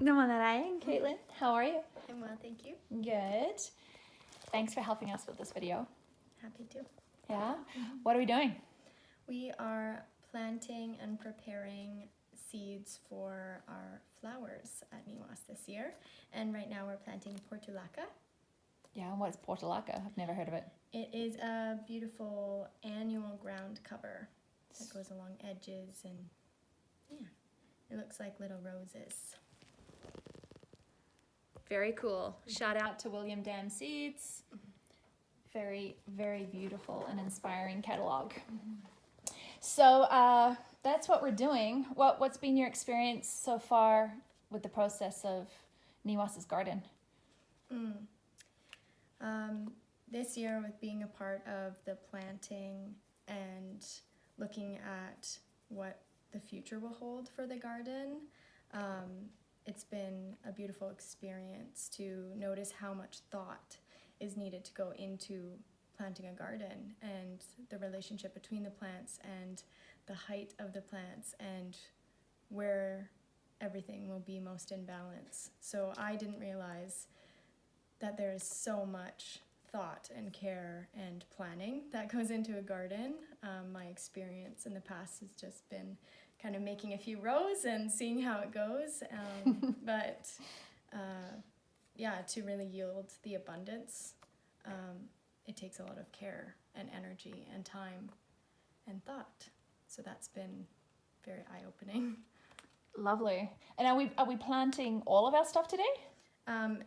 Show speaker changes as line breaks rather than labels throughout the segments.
Namaste, Caitlyn. How are you?
I'm well, thank you.
Good. Thanks for helping us with this video.
Happy to.
Yeah? What are we doing?
We are planting and preparing seeds for our flowers at Niwas this year. And right now we're planting portulaca.
Yeah, what's portulaca? I've never heard of it.
It is a beautiful annual ground cover that goes along edges, and yeah, it looks like little roses. Very cool.
Shout out to William Dan Seeds. Very, very beautiful and inspiring catalog. So that's what we're doing. What's been your experience so far with the process of Niwas's garden?
This year, with being a part of the planting and looking at what the future will hold for the garden, it's been a beautiful experience to notice how much thought is needed to go into planting a garden, and the relationship between the plants and the height of the plants and where everything will be most in balance. So I didn't realize that there is so much thought and care and planning that goes into a garden. My experience in the past has just been kind of making a few rows and seeing how it goes. But to really yield the abundance, it takes a lot of care and energy and time and thought. So that's been very eye-opening.
Lovely. And are we planting all of our stuff today?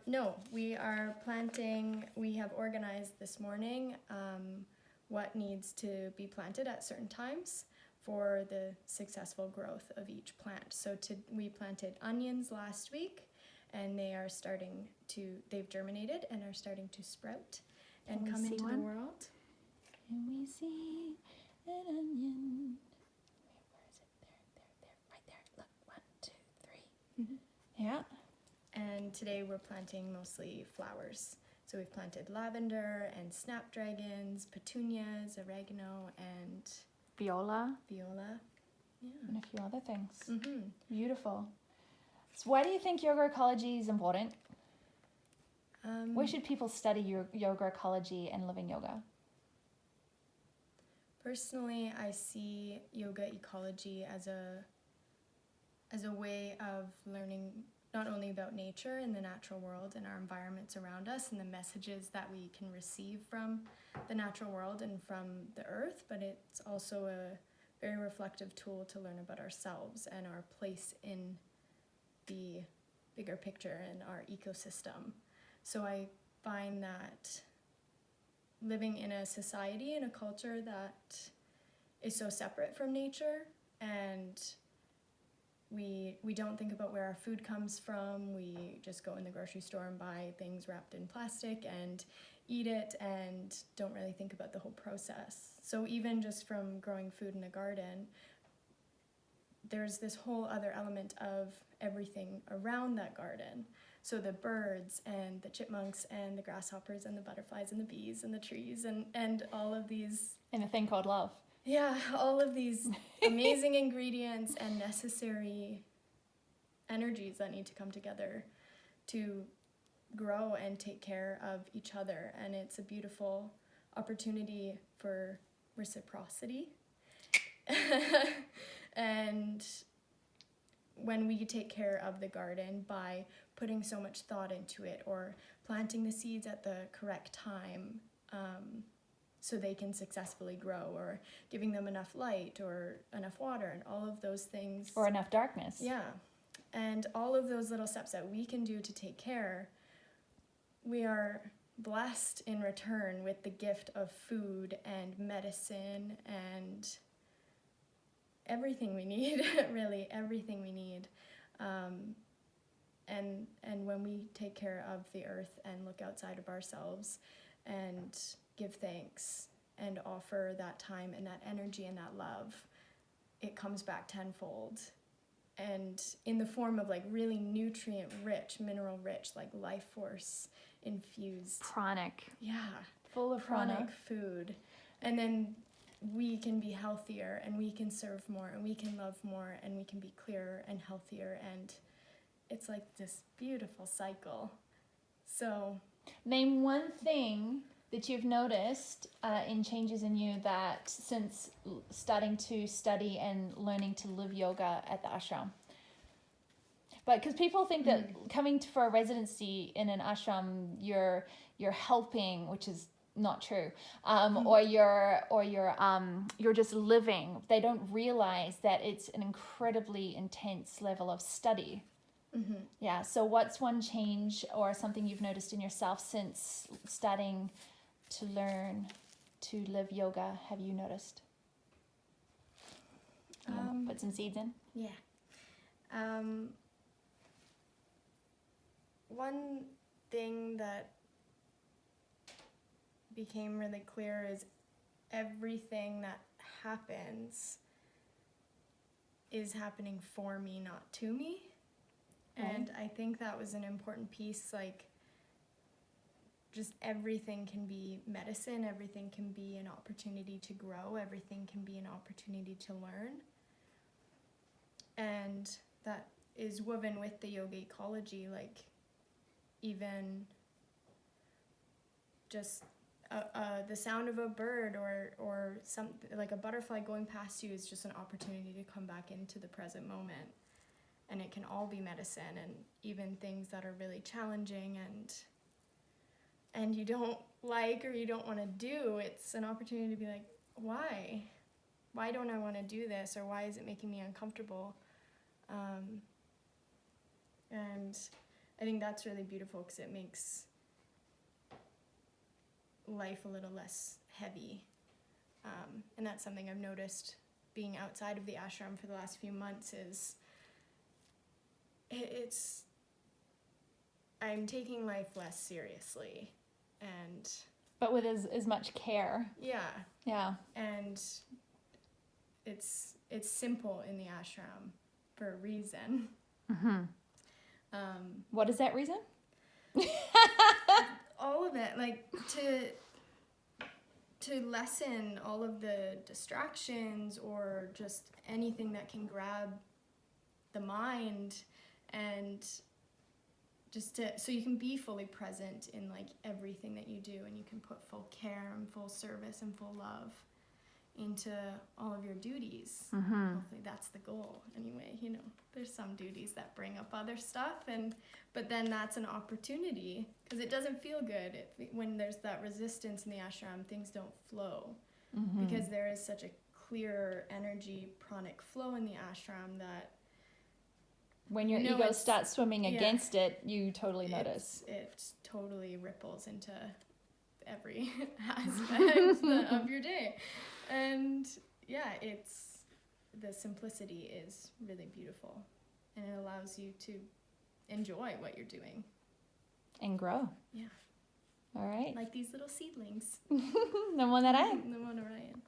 No, we are planting. We have organized this morning what needs to be planted at certain times for the successful growth of each plant. So we planted onions last week, and they've germinated and are starting to sprout and come into the world.
Can we see an onion? Where is it? There, right there. Look, 1, 2, 3. Mm-hmm. Yeah.
And today we're planting mostly flowers. So we've planted lavender and snapdragons, petunias, oregano, and
Viola.
Yeah.
And a few other things.
Mm-hmm.
Beautiful. So why do you think yoga ecology is important? Why should people study yoga ecology and living yoga?
Personally, I see yoga ecology as a way of learning not only about nature and the natural world and our environments around us and the messages that we can receive from the natural world and from the earth, but it's also a very reflective tool to learn about ourselves and our place in the bigger picture and our ecosystem. So I find that living in a society and a culture that is so separate from nature, and we don't think about where our food comes from. We just go in the grocery store and buy things wrapped in plastic and eat it and don't really think about the whole process. So even just from growing food in a garden, there's this whole other element of everything around that garden. So the birds and the chipmunks and the grasshoppers and the butterflies and the bees and the trees and all of these...
And a thing called love.
Yeah, all of these amazing ingredients and necessary energies that need to come together to grow and take care of each other. And it's a beautiful opportunity for reciprocity. And when we take care of the garden by putting so much thought into it, or planting the seeds at the correct time, so they can successfully grow, or giving them enough light or enough water and all of those things.
Or enough darkness.
Yeah. And all of those little steps that we can do to take care, we are blessed in return with the gift of food and medicine and everything we need, really, everything we need. And when we take care of the earth and look outside of ourselves and give thanks and offer that time and that energy and that love, it comes back tenfold. And in the form of like really nutrient-rich, mineral-rich, like life force infused.
Pranic.
Yeah.
Full of
pranic food. And then we can be healthier and we can serve more and we can love more and we can be clearer and healthier, and it's like this beautiful cycle. So
name one thing that you've noticed in changes in you that since starting to study and learning to live yoga at the ashram. But because people think that coming for a residency in an ashram, you're helping, which is not true, or you're just living. They don't realize that it's an incredibly intense level of study. Yeah. So what's one change or something you've noticed in yourself since starting to learn to live yoga? Have you noticed? Put some seeds in.
Yeah. One thing that became really clear is everything that happens is happening for me, not to me.
Right.
And I think that was an important piece, like just everything can be medicine, everything can be an opportunity to grow, everything can be an opportunity to learn. And that is woven with the yoga ecology, like even just the sound of a bird or something like a butterfly going past you is just an opportunity to come back into the present moment. And it can all be medicine, and even things that are really challenging and you don't like or you don't want to do, it's an opportunity to be like, why don't I want to do this, or why is it making me uncomfortable? And I think that's really beautiful because it makes life a little less heavy. And that's something I've noticed being outside of the ashram for the last few months is I'm taking life less seriously, and
But with as much care.
yeah, and it's simple in the ashram for a reason.
What is that reason?
All of it, like to lessen all of the distractions or just anything that can grab the mind, and just so you can be fully present in like everything that you do, and you can put full care and full service and full love into all of your duties. Hopefully that's the goal anyway. There's some duties that bring up other stuff, but then that's an opportunity, because it doesn't feel good when there's that resistance in the ashram. Things don't flow because there is such a clear energy pranic flow in the ashram that
when your ego starts swimming against it, you totally notice.
It totally ripples into every aspect of your day. And yeah, the simplicity is really beautiful, and it allows you to enjoy what you're doing.
And grow.
Yeah.
All right.
Like these little seedlings.
The one that I am.
The one that I am.